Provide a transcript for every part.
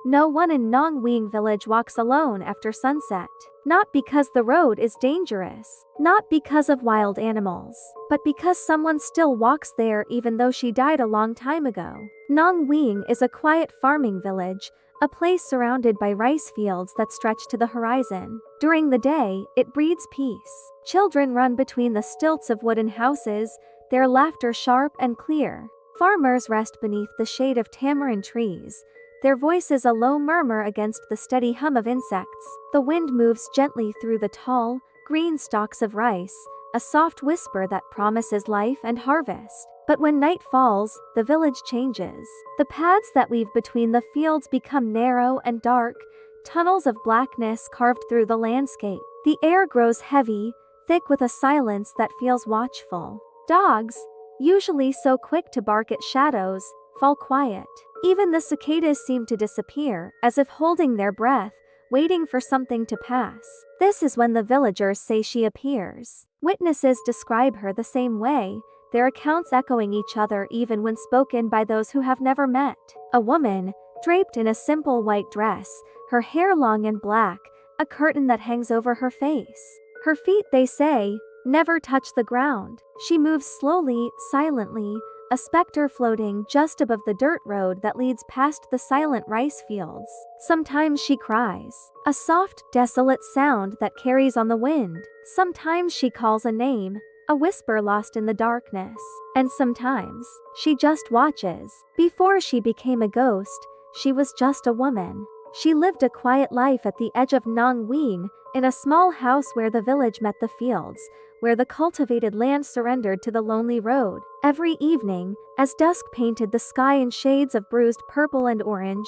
No one in Nong Waeng Village walks alone after sunset. Not because the road is dangerous, not because of wild animals, but because someone still walks there even though she died a long time ago. Nong Waeng is a quiet farming village, a place surrounded by rice fields that stretch to the horizon. During the day, it breeds peace. Children run between the stilts of wooden houses, their laughter sharp and clear. Farmers rest beneath the shade of tamarind trees, their voices a low murmur against the steady hum of insects. The wind moves gently through the tall, green stalks of rice, a soft whisper that promises life and harvest. But when night falls, the village changes. The paths that weave between the fields become narrow and dark, tunnels of blackness carved through the landscape. The air grows heavy, thick with a silence that feels watchful. Dogs, usually so quick to bark at shadows, fall quiet. Even the cicadas seem to disappear, as if holding their breath, waiting for something to pass. This is when the villagers say she appears. Witnesses describe her the same way, their accounts echoing each other even when spoken by those who have never met. A woman, draped in a simple white dress, her hair long and black, a curtain that hangs over her face. Her feet, they say, never touch the ground. She moves slowly, silently, a specter floating just above the dirt road that leads past the silent rice fields. Sometimes she cries, a soft, desolate sound that carries on the wind. Sometimes she calls a name, a whisper lost in the darkness. And sometimes, she just watches. Before she became a ghost, she was just a woman. She lived a quiet life at the edge of Nong Waeng, in a small house where the village met the fields, where the cultivated land surrendered to the lonely road. Every evening, as dusk painted the sky in shades of bruised purple and orange,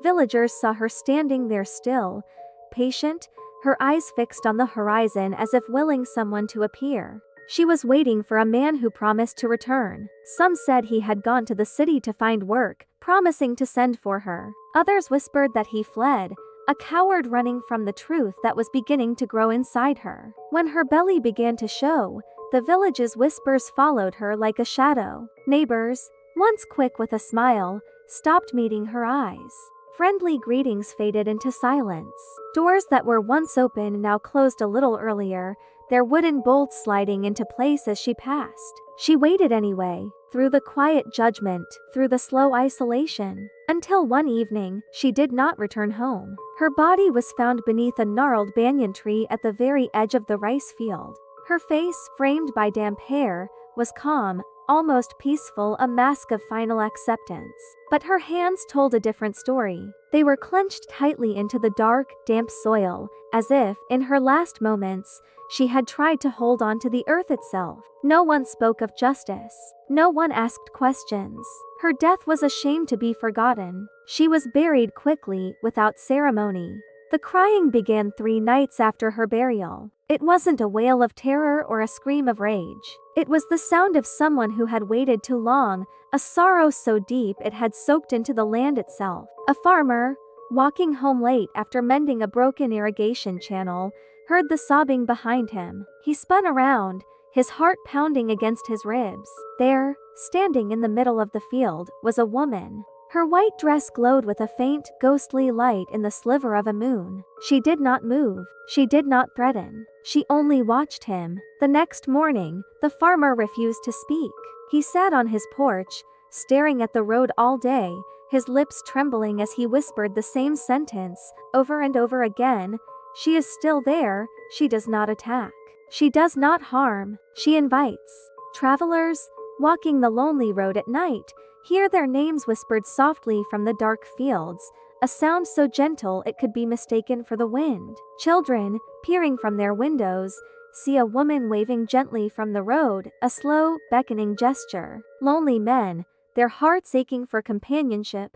villagers saw her standing there still, patient, her eyes fixed on the horizon as if willing someone to appear. She was waiting for a man who promised to return. Some said he had gone to the city to find work, promising to send for her. Others whispered that he fled, a coward running from the truth that was beginning to grow inside her. When her belly began to show, the village's whispers followed her like a shadow. Neighbors, once quick with a smile, stopped meeting her eyes. Friendly greetings faded into silence. Doors that were once open now closed a little earlier, their wooden bolts sliding into place as she passed. She waited anyway, through the quiet judgment, through the slow isolation, until one evening, she did not return home. Her body was found beneath a gnarled banyan tree at the very edge of the rice field. Her face, framed by damp hair, was calm, almost peaceful, a mask of final acceptance. But her hands told a different story. They were clenched tightly into the dark, damp soil, as if, in her last moments, she had tried to hold on to the earth itself. No one spoke of justice. No one asked questions. Her death was a shame to be forgotten. She was buried quickly, without ceremony. The crying began 3 nights after her burial. It wasn't a wail of terror or a scream of rage. It was the sound of someone who had waited too long, a sorrow so deep it had soaked into the land itself. A farmer, walking home late after mending a broken irrigation channel, heard the sobbing behind him. He spun around, his heart pounding against his ribs. There, standing in the middle of the field, was a woman. Her white dress glowed with a faint, ghostly light in the sliver of a moon. She did not move. She did not threaten. She only watched him. The next morning, the farmer refused to speak. He sat on his porch, staring at the road all day, his lips trembling as he whispered the same sentence, over and over again. She is still there. She does not attack. She does not harm. She invites. Travelers, walking the lonely road at night, hear their names whispered softly from the dark fields, a sound so gentle it could be mistaken for the wind. Children, peering from their windows, see a woman waving gently from the road, a slow, beckoning gesture. Lonely men, their hearts aching for companionship,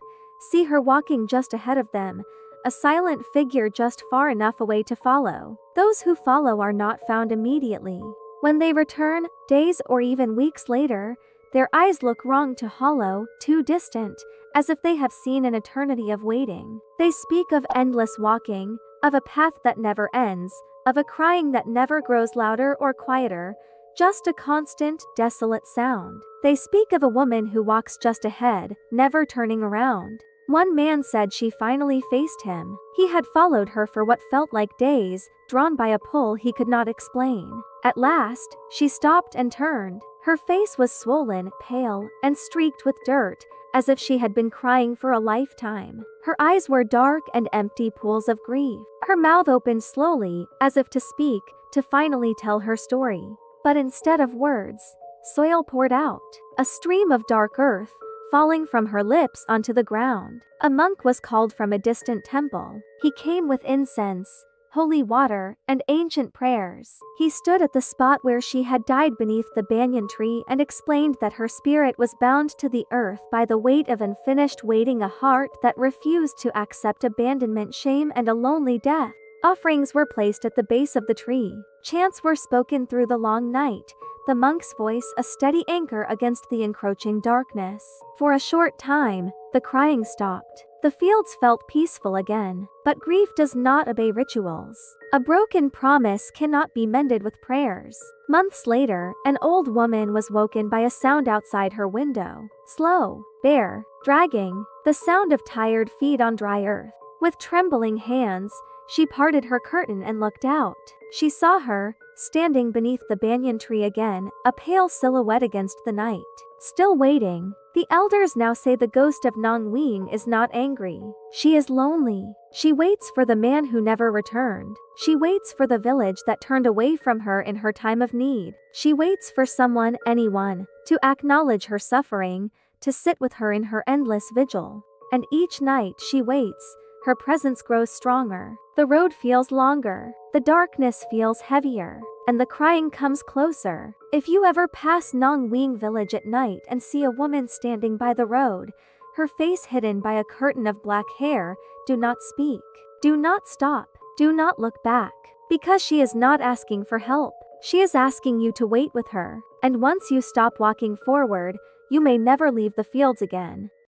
see her walking just ahead of them, a silent figure just far enough away to follow. Those who follow are not found immediately. When they return, days or even weeks later, their eyes look wrong to hollow, too distant, as if they have seen an eternity of waiting. They speak of endless walking, of a path that never ends, of a crying that never grows louder or quieter, just a constant, desolate sound. They speak of a woman who walks just ahead, never turning around. One man said she finally faced him. He had followed her for what felt like days, drawn by a pull he could not explain. At last, she stopped and turned. Her face was swollen, pale, and streaked with dirt, as if she had been crying for a lifetime. Her eyes were dark and empty pools of grief. Her mouth opened slowly, as if to speak, to finally tell her story. But instead of words, soil poured out. A stream of dark earth, falling from her lips onto the ground. A monk was called from a distant temple. He came with incense, holy water, and ancient prayers. He stood at the spot where she had died beneath the banyan tree and explained that her spirit was bound to the earth by the weight of unfinished waiting, a heart that refused to accept abandonment, shame, and a lonely death. Offerings were placed at the base of the tree. Chants were spoken through the long night, the monk's voice a steady anchor against the encroaching darkness. For a short time, the crying stopped. The fields felt peaceful again. But grief does not obey rituals. A broken promise cannot be mended with prayers. Months later, an old woman was woken by a sound outside her window. Slow, bare, dragging, the sound of tired feet on dry earth. With trembling hands, she parted her curtain and looked out. She saw her, standing beneath the banyan tree again, a pale silhouette against the night. Still waiting. The elders now say the ghost of Nong Waeng is not angry. She is lonely. She waits for the man who never returned. She waits for the village that turned away from her in her time of need. She waits for someone, anyone, to acknowledge her suffering, to sit with her in her endless vigil. And each night she waits, her presence grows stronger. The road feels longer. The darkness feels heavier. And the crying comes closer. If you ever pass Nong Waeng Village at night and see a woman standing by the road, her face hidden by a curtain of black hair, do not speak. Do not stop. Do not look back. Because she is not asking for help. She is asking you to wait with her. And once you stop walking forward, you may never leave the fields again.